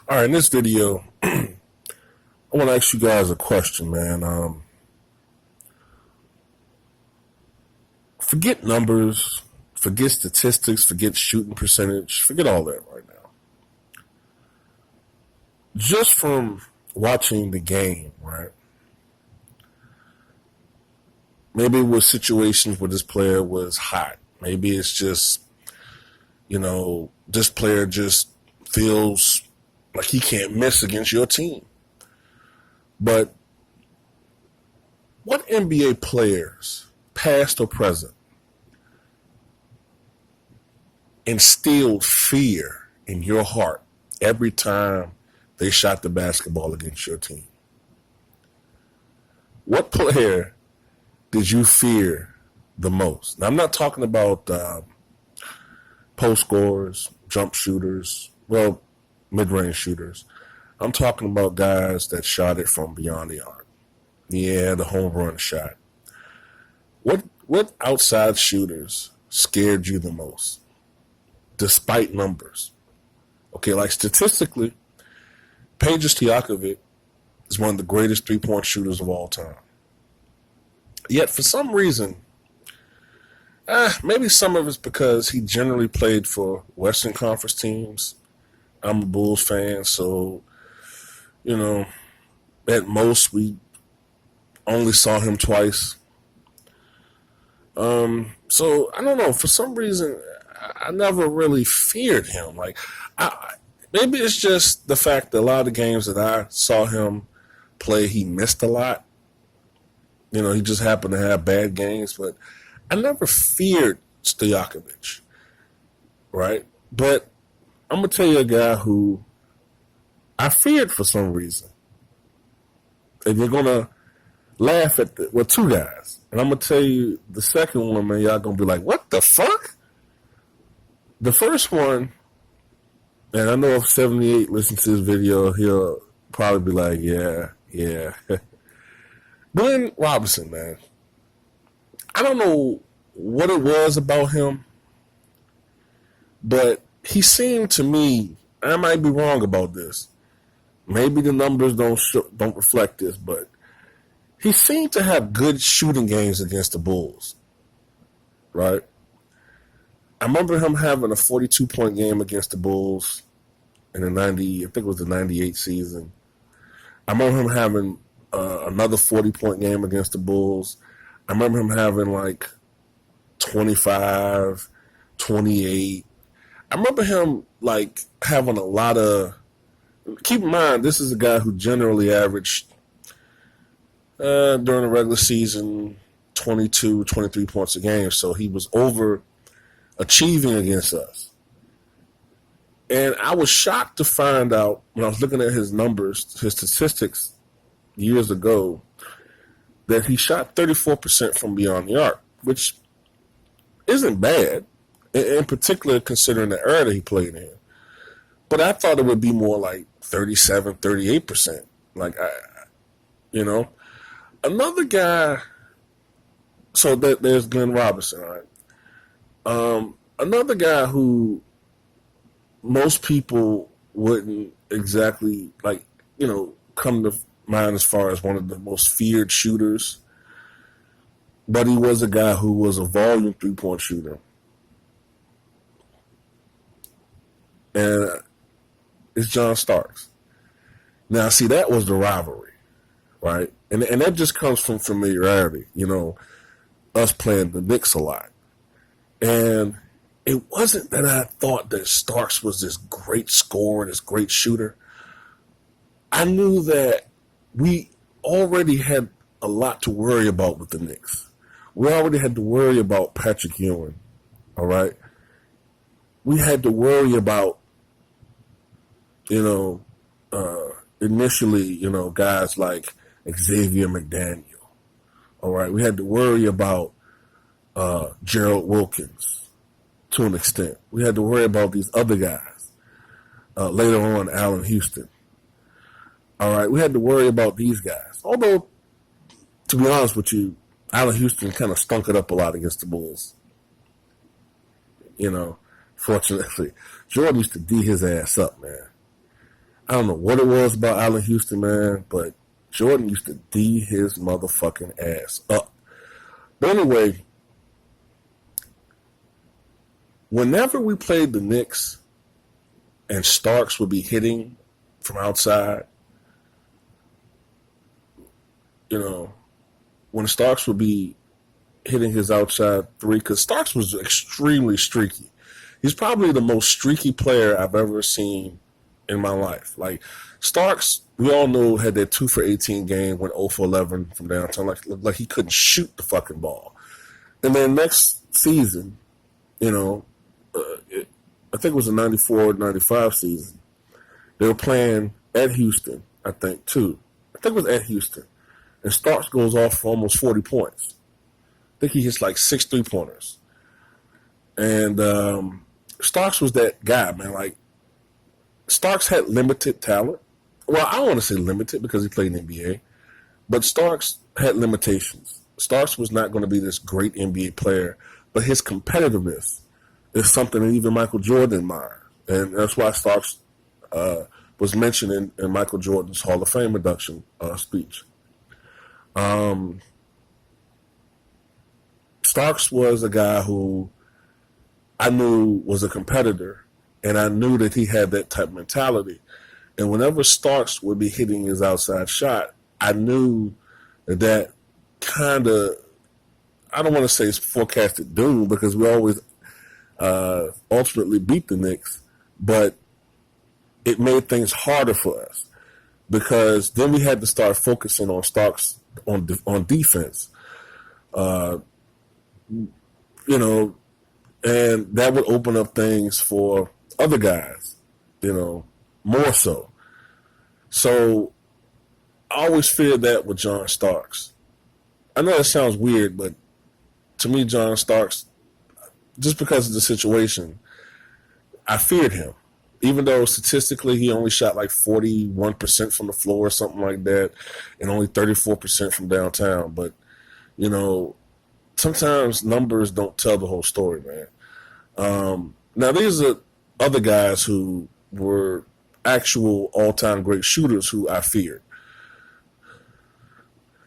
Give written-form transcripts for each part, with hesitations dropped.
All right, in this video, I want to ask you guys a question, man. Forget numbers, forget statistics, forget shooting percentage, forget all that right now. Just from watching the game, right? Maybe it was situations where this player was hot. Maybe it's just, this player just feels like he can't miss against your team. But what NBA players, past or present, instilled fear in your heart every time they shot the basketball against your team? What player did you fear the most? Now, I'm not talking about post scorers, jump shooters, mid-range shooters. I'm talking about guys that shot it from beyond the arc. Yeah, the home run shot. What outside shooters scared you the most, despite numbers? Okay, like statistically, Peja Stojakovic is one of the greatest three-point shooters of all time. Yet, for some reason, maybe some of it's because he generally played for Western Conference teams. I'm a Bulls fan, so, at most we only saw him twice. So, I don't know. For some reason, I never really feared him. Maybe it's just the fact that a lot of the games that I saw him play, he missed a lot. He just happened to have bad games, but I never feared Stojakovic, right? But I'm going to tell you a guy who I feared for some reason. And you're going to laugh at two guys. And I'm going to tell you the second one, man, y'all going to be like, what the fuck? The first one, and I know if 78 listens to this video, he'll probably be like, yeah. Glenn Robinson, man. I don't know what it was about him, but he seemed to me, I might be wrong about this. Maybe the numbers don't reflect this, but he seemed to have good shooting games against the Bulls, right? I remember him having a 42-point game against the Bulls in the 98 season. I remember him having another 40-point game against the Bulls. I remember him having like 25, 28. I remember him like having a lot of. Keep in mind, this is a guy who generally averaged during the regular season 22, 23 points a game. So he was overachieving against us. And I was shocked to find out when I was looking at his numbers, his statistics years ago, that he shot 34% from beyond the arc, which isn't bad, in particular considering the era that he played in. But I thought it would be more like 37, 38%. Another guy, so there's Glenn Robinson, right? Another guy who most people wouldn't exactly come to mind as far as one of the most feared shooters, but he was a guy who was a volume three-point shooter. And it's John Starks. Now, see, that was the rivalry, right? And that just comes from familiarity, us playing the Knicks a lot. And it wasn't that I thought that Starks was this great scorer, this great shooter. I knew that we already had a lot to worry about with the Knicks. We already had to worry about Patrick Ewing, all right? We had to worry about, initially, guys like Xavier McDaniel, all right? We had to worry about Gerald Wilkins to an extent. We had to worry about these other guys. Later on, Allen Houston. All right, we had to worry about these guys. Although, to be honest with you, Allen Houston kind of stunk it up a lot against the Bulls. Fortunately. Jordan used to D his ass up, man. I don't know what it was about Allen Houston, man, but Jordan used to D his motherfucking ass up. But anyway, whenever we played the Knicks and Starks would be hitting from outside, you know, when Starks would be hitting his outside three, because Starks was extremely streaky. He's probably the most streaky player I've ever seen in my life. Like, Starks, we all know, had that 2 for 18 game, went 0 for 11 from downtown. Like he couldn't shoot the fucking ball. And then next season, you know, I think it was the 94-95 season, they were playing at Houston, I think, too. I think it was at Houston. And Starks goes off for almost 40 points. I think he hits like 6 3-pointers. And Starks was that guy, man. Like, Starks had limited talent. Well, I don't want to say limited because he played in the NBA. But Starks had limitations. Starks was not going to be this great NBA player. But his competitiveness is something that even Michael Jordan admired. And that's why Starks was mentioned in Michael Jordan's Hall of Fame induction speech. Starks was a guy who I knew was a competitor, and I knew that he had that type of mentality. And whenever Starks would be hitting his outside shot, I knew that kind of, I don't want to say it's forecasted doom because we always ultimately beat the Knicks, but it made things harder for us because then we had to start focusing on Starks on defense. You know, and that would open up things for other guys, you know, more so. So I always feared that with John Starks. I know it sounds weird, but to me, John Starks, just because of the situation, I feared him. Even though statistically he only shot like 41% from the floor or something like that, and only 34% from downtown. But, you know, sometimes numbers don't tell the whole story, man. Now, these are other guys who were actual all-time great shooters who I feared.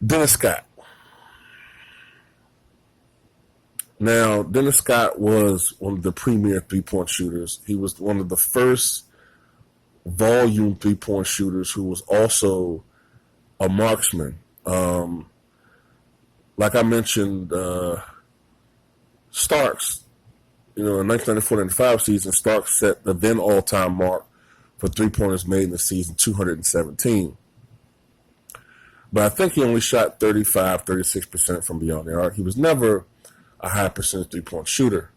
Dennis Scott. Now, Dennis Scott was one of the premier three-point shooters. He was one of the first volume three-point shooters who was also a marksman. Like I mentioned, Starks, you know, in 1994-95 season, Starks set the then all-time mark for three-pointers made in the season, 217. But I think he only shot 36% from beyond the arc. He was never a high percentage three-point shooter.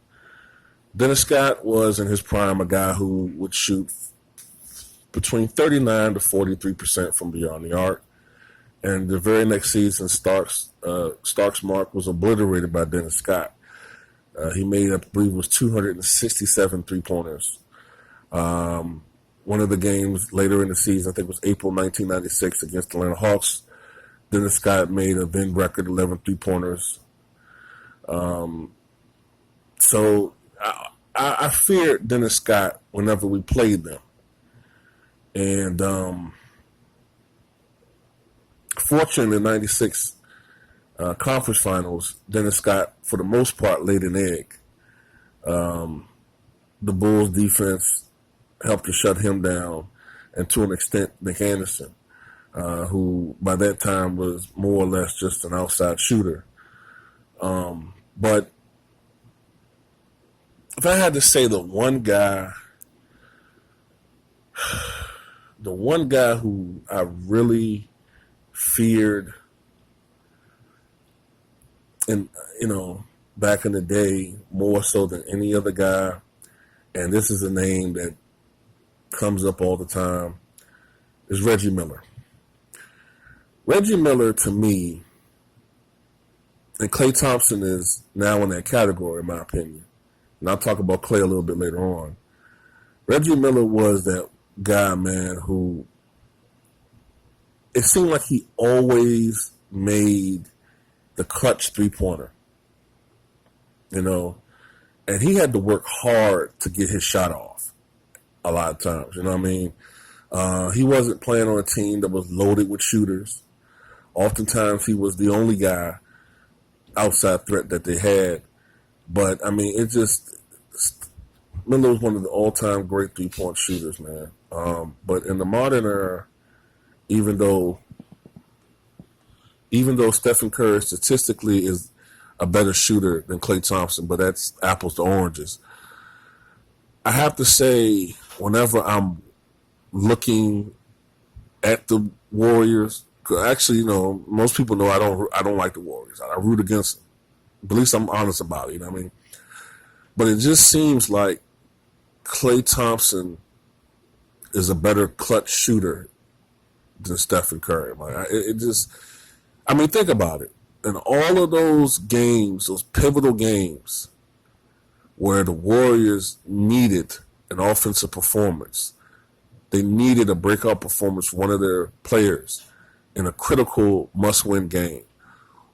Dennis Scott was in his prime a guy who would shoot between 39 to 43% from beyond the arc. And the very next season, Starks' mark was obliterated by Dennis Scott. He made, I believe, it was 267 three-pointers. One of the games later in the season, I think it was April 1996 against the Atlanta Hawks, Dennis Scott made a then record 11 three-pointers. So I feared Dennis Scott whenever we played them. And fortunately, in the 96 conference finals, Dennis Scott, for the most part, laid an egg. The Bulls' defense helped to shut him down, and to an extent, Nick Anderson, who by that time was more or less just an outside shooter. But if I had to say the one guy who I really feared, and you know, back in the day, more so than any other guy, and this is a name that comes up all the time, is Reggie Miller. Reggie Miller, to me, and Klay Thompson is now in that category, in my opinion. And I'll talk about Klay a little bit later on. Reggie Miller was that guy, man, who it seemed like he always made the clutch three-pointer. You know, and he had to work hard to get his shot off a lot of times, you know what I mean? He wasn't playing on a team that was loaded with shooters. Oftentimes, he was the only guy outside threat that they had. But I mean, it just Miller was one of the all-time great three-point shooters, man. But in the modern era, even though Stephen Curry statistically is a better shooter than Klay Thompson, but that's apples to oranges. I have to say, whenever I'm looking at the Warriors, 'cause actually, most people know I don't like the Warriors. I root against them. But at least I'm honest about it. You know what I mean? But it just seems like Klay Thompson is a better clutch shooter than Stephen Curry. Like, think about it. In all of those games, those pivotal games, where the Warriors needed an offensive performance, they needed a breakout performance for one of their players in a critical must-win game.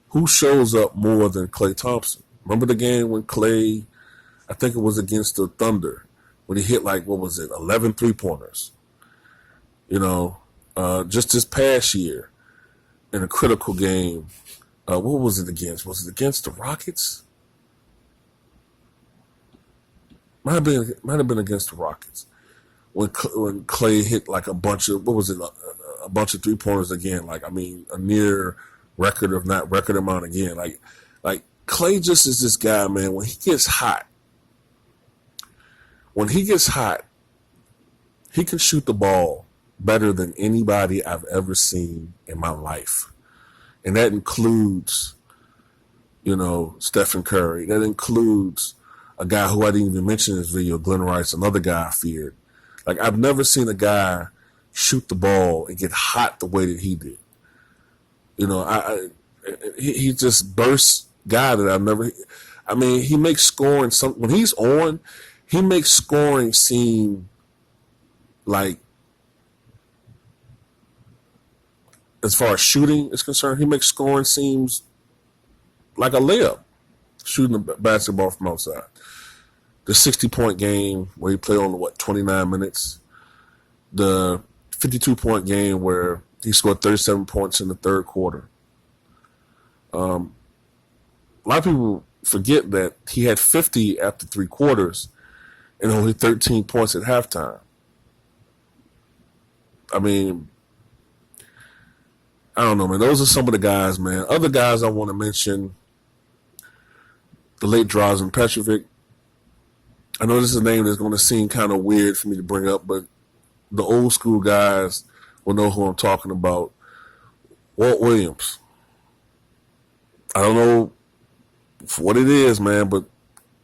Who shows up more than Klay Thompson? Remember the game when Klay, I think it was against the Thunder, when he hit 11 three-pointers? Just this past year in a critical game. What was it against? Was it against the Rockets? Might have been against the Rockets when Klay hit a bunch of a bunch of 3-pointers again. A near record, if not record amount again. Like Klay just is this guy, man. When he gets hot, he can shoot the ball better than anybody I've ever seen in my life. And that includes, Stephen Curry. That includes a guy who I didn't even mention in this video, Glenn Rice, another guy I feared. I've never seen a guy shoot the ball and get hot the way that he did. He just bursts guy that I've never. I mean, he makes scoring when he's on, he makes scoring seem like, as far as shooting is concerned, he makes scoring seems like a layup, shooting a basketball from outside. The 60-point game where he played on 29 minutes. The 52-point game where he scored 37 points in the third quarter. A lot of people forget that he had 50 after 3 quarters and only 13 points at halftime. I mean, I don't know, man. Those are some of the guys, man. Other guys I want to mention, the late Drazen Petrovic. I know this is a name that's going to seem kind of weird for me to bring up, but the old school guys will know who I'm talking about. Walt Williams. I don't know what it is, man, but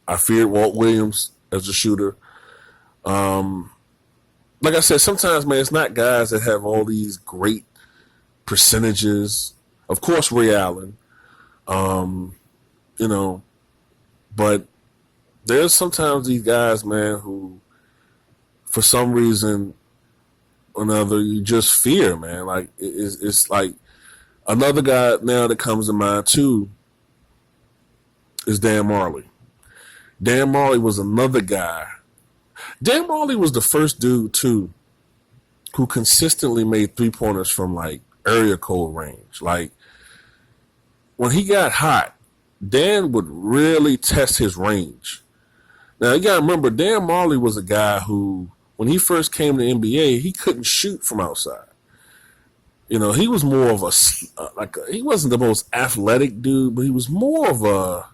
I feared Walt Williams as a shooter. Like I said, sometimes, man, it's not guys that have all these great percentages. Of course, Ray Allen. But there's sometimes these guys, man, who, for some reason or another, you just fear, man. Like, it's like another guy now that comes to mind, too, is Dan Marley. Dan Marley was another guy. Dan Marley was the first dude, too, who consistently made 3-pointers from, area code range. When he got hot, Dan would really test his range. Now, you got to remember, Dan Marley was a guy who, when he first came to the NBA, he couldn't shoot from outside. He was more of he wasn't the most athletic dude, but he was more of a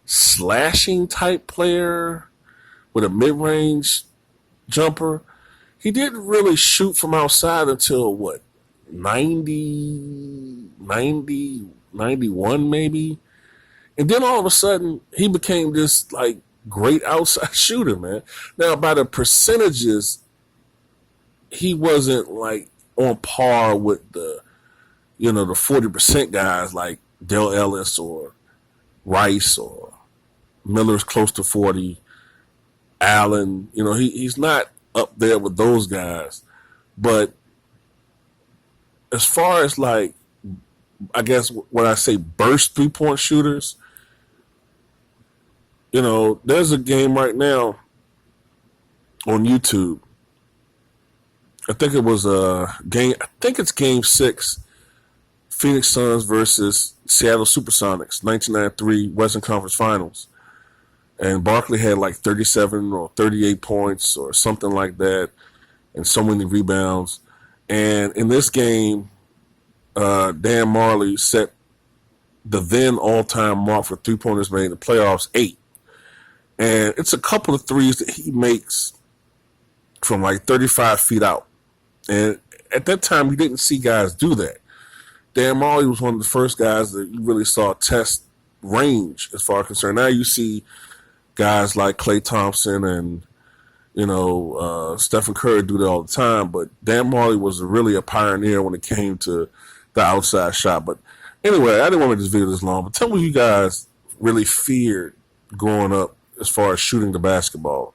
slashing type player with a mid-range jumper. He didn't really shoot from outside until, 91 maybe? And then all of a sudden, he became this, great outside shooter, man. Now, by the percentages, he wasn't, on par with the 40% guys like Dale Ellis or Rice or Miller's close to 40, Allen. He's not up there with those guys. But as far as, I guess when I say burst 3-point shooters, there's a game right now on YouTube I think it was a game. I think it's Game 6, Phoenix Suns versus Seattle SuperSonics, 1993 Western Conference Finals. And Barkley had like 37 or 38 points or something like that, and so many rebounds. And in this game, Dan Marley set the then all-time mark for three-pointers made in the playoffs, 8. And it's a couple of threes that he makes from like 35 feet out. And at that time, you didn't see guys do that. Dan Marley was one of the first guys that you really saw test range as far as concerned. Now you see guys like Klay Thompson and, Stephen Curry do that all the time. But Dan Marley was really a pioneer when it came to the outside shot. But anyway, I didn't want to make this video this long. But tell me what you guys really feared growing up as far as shooting the basketball.